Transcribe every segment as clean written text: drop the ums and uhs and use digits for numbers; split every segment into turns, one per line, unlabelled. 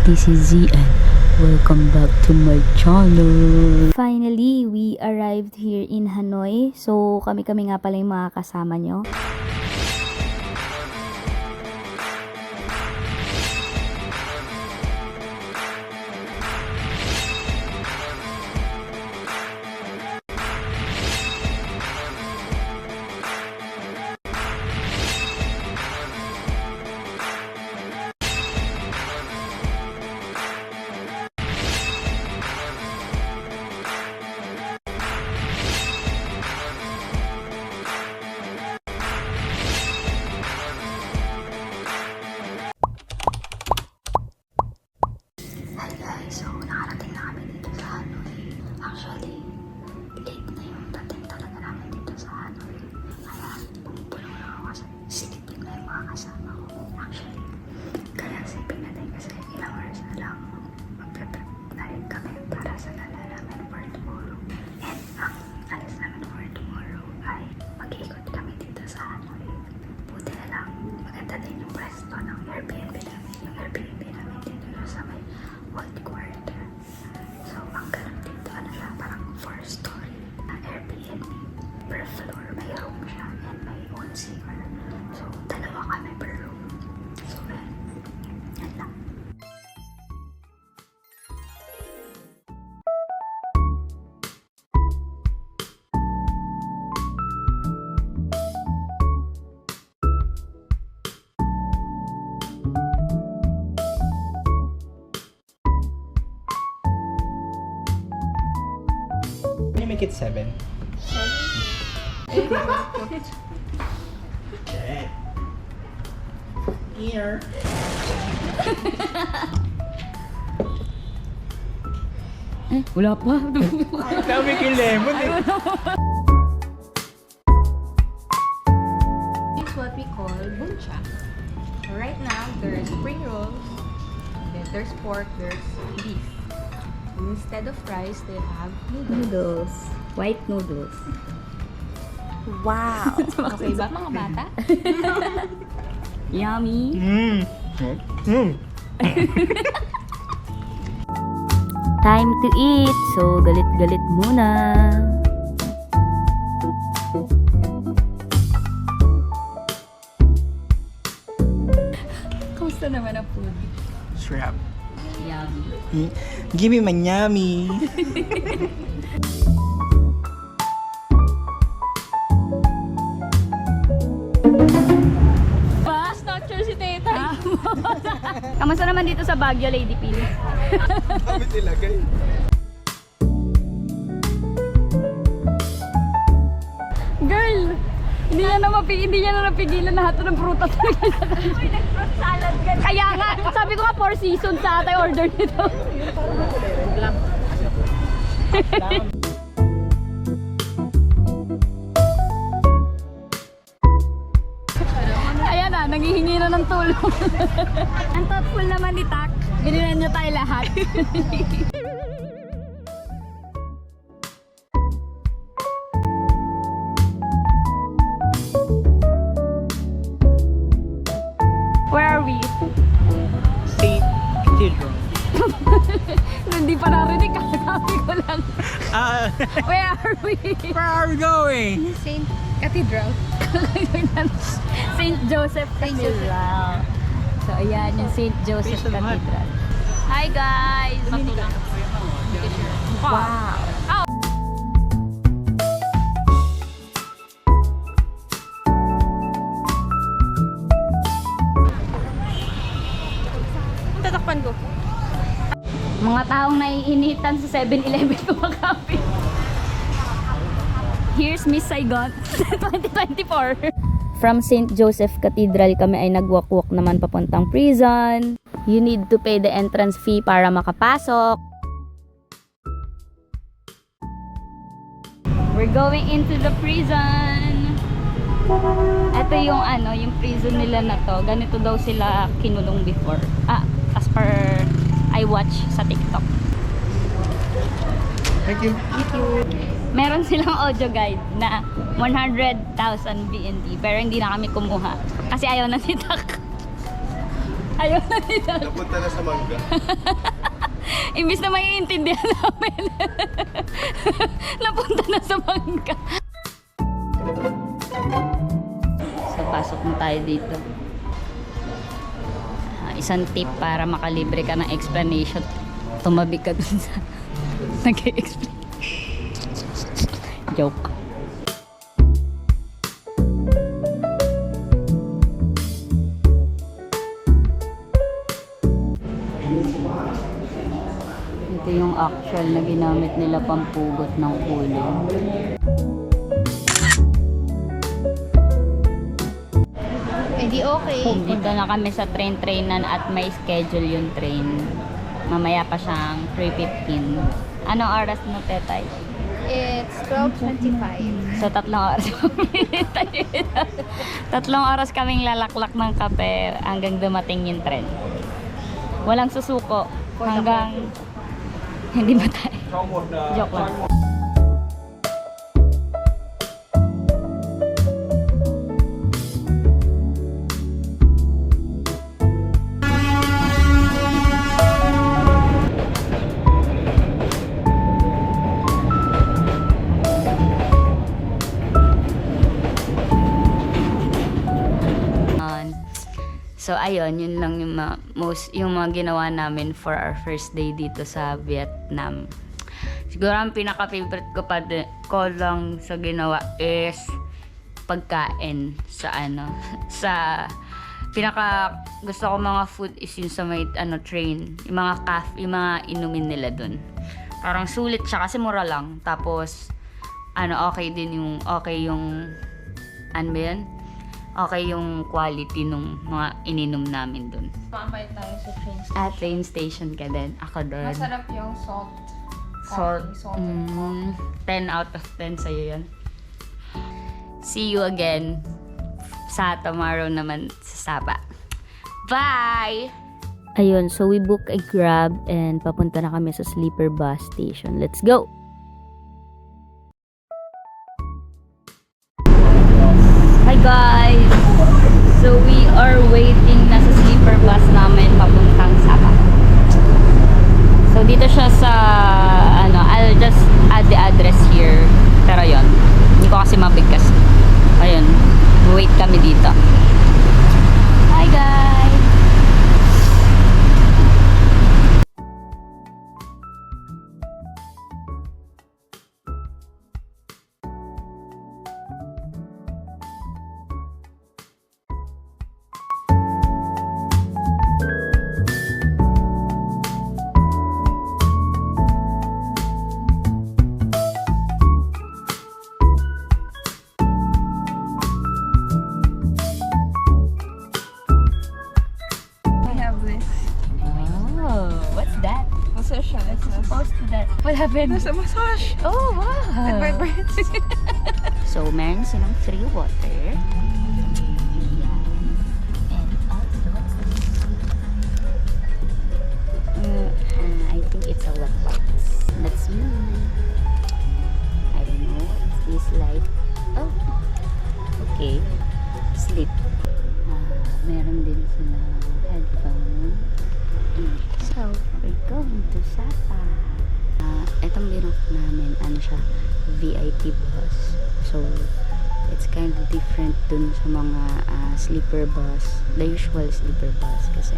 this is Z and welcome back to my channel. Finally, we arrived here in Hanoi. So, kami-kami nga pala yung mga kasama nyo. So, nakarating na kami dito sa Hanoi. Actually, late na yung dating talaga namin dito sa Hanoi. Kaya, pumupulong lang ako kasi silipin na yung mga kasama ko. Actually, kaya silipin na din kasi ilang hours na lang magpe-prep na rin kami para sa gala namin for tomorrow. And ang alis namin for tomorrow ay mag-iikot kami dito sa Hanoi. Buti na lang, maganda din yung pwesto ng Airbnb namin. Yung Airbnb namin dito sa may Old Quarter. So, ang ganun dito, ano siya, parang 4-story na Airbnb. Per floor, may room siya and may own CR. So, dalawa kami per room. So, yan lang.
Can you make it 7? Okay. Here.
Wala pa.
Dami kay lemon eh.
It's what we call buncha. Right now, there's spring rolls, then there's pork, there's beef. Instead of rice, they have noodles.
Noodles. White noodles.
Wow! Okay ba mga bata?
Yummy. Time to eat. So, galit-galit muna. Kamusta naman ang food?
Shrimp.
Yummy.
Give me my yummy.
Fast nurture si Teta. Kamusta naman dito sa Baguio, Lady P?
Dami nilagay.
Girl! Hindi niya na napigilan lahat ng prutas talaga. Uy, nag-fruit salad ka. Kaya nga, sabi ko nga 4 seasons sa ata order nito. Ayan na, nanghihingi na ng tulong. Ang thoughtful naman ni Tak. Binilan niya tayo lahat. Where are we?
St. Cathedral.
Hindi pa narinig, kakasabi ko lang. Where are we?
Where are we going?
Saint Cathedral.
St. Joseph Cathedral. So, ayan yung St. Joseph Cathedral. Hi guys! Wow!
Tatakpan ko.
Mga taong naiinitan sa 7-Eleven kumakape. Here's Miss Saigon 2024. From St. Joseph Cathedral kami ay nagwalk-walk naman papuntang prison. You need to pay the entrance fee para makapasok. We're going into the prison. Ito yung yung prison nila na to. Ganito daw sila kinulong before. As per I watch sa TikTok.
Thank you.
Meron silang audio guide na 100,000 BNT pero hindi na kami kumuha kasi ayaw na si Tak. Ayaw na nila.
Napunta na sa mangga.
Imbis na maiintindihan namin. Napunta na sa mangga. So, pasok na tayo dito. Isang tip para makalibre ka ng explanation. Tumabi ka dun sa nag-explain. Joke. Ito yung actual na ginamit nila pampugot ng ulo.
Eh di okay.
Dito na kami sa trainan at may schedule yung train. Mamaya pa siyang 3:15. Anong oras mo, Tetay?
It's 12:25.
So, 3 oras. 3 oras kaming lalaklak ng kape hanggang dumating yung tren. Walang susuko hanggang hindi matay. Joke lang. So ayun, yun lang yung yung mga ginawa namin for our first day dito sa Vietnam. Siguro ang pinaka-favorite ko lang sa ginawa is pagkain sa sa pinaka gusto ko mga food is yung sa may train, yung mga cafe, yung mga inumin nila dun. Parang sulit siya kasi mura lang. Tapos okay yung ano ba yan? Okay yung quality nung mga ininom namin dun.
Mamay tayo sa train station.
At train station ka din. Ako doon.
Masarap yung salt.
Salt. 10 out of 10 sa'yo yun. See you again sa tomorrow naman sa Saba. Bye! Ayun, so we book a Grab and papunta na kami sa sleeper bus station. Let's go! Hi guys! So we are waiting na sa sleeper bus namin papuntang Saba. So dito siya sa I'll just add the address here. Pero yon, hindi ko kasi mabigkas. Ayun, wait kami dito. Hi guys! What happened?
There's a massage.
Oh, wow.
It vibrates.
So, meron silang free water. Yan. And also, I think it's a wet box. That's me. I don't know. It's like, oh, okay. Sleep. Meron din silang headphone. So, we're going to Sapa. Itong binok namin, siya, VIP bus. So, it's kind of different dun sa mga sleeper bus, the usual sleeper bus. Kasi,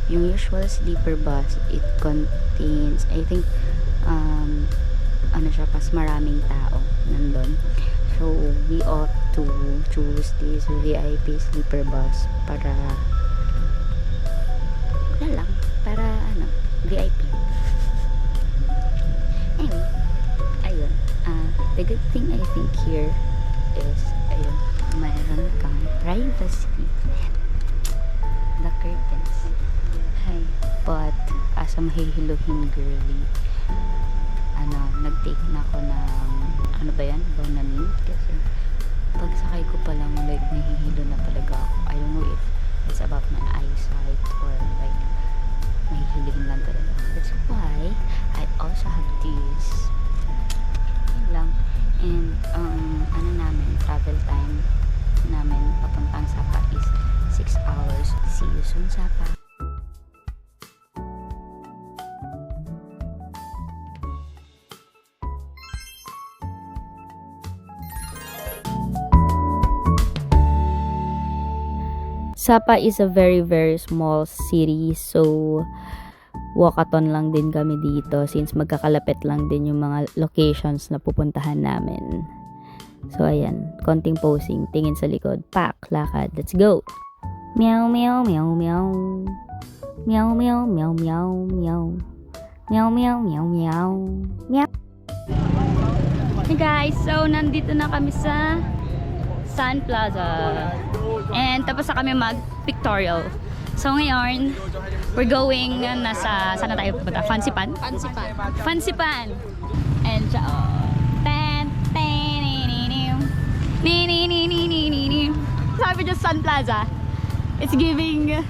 yung usual sleeper bus, it contains, I think, siya, pas maraming tao nandun. So, we ought to choose this VIP sleeper bus para, VIP. Anyway, ayun. The good thing I think here is, ayun, mayroon kang privacy. The curtains. Hi. But, as a mahihiluhin girly, nag-take na ako ng, Bonamine. Kasi, pagsakay ko pa lang, like, nahihilo na talaga ako. I don't know if it's about my eyesight or, like, mahihilihin lang talaga. That's why I also have this. Yun lang. And travel time namin papuntang Sapa is 6 hours. See you Sapa.
Sapa is a very very small city, so walkathon lang din kami dito since magkakalapit lang din yung mga locations na pupuntahan namin. So ayan, konting posing, tingin sa likod, pak, lakad, let's go! Meow meow meow meow. Meow meow meow meow meow. Meow meow meow meow. Meow. Hey guys, so nandito na kami sa Sun Plaza. And tapos na kami mag-pictorial. So ngayon, we're going nasa, saan na tayo pupunta? Fancy Pan?
Fancy pan.
Fancy Pan! And siya, oh. Tan, tan, ni. Sabi niya Sun Plaza. It's giving yellow.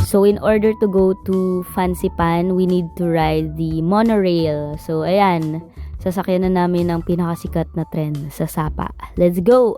So in order to go to Fancy Pan, we need to ride the monorail. So ayan, sasakyan na namin ang pinakasikat na tren sa Sapa. Let's go!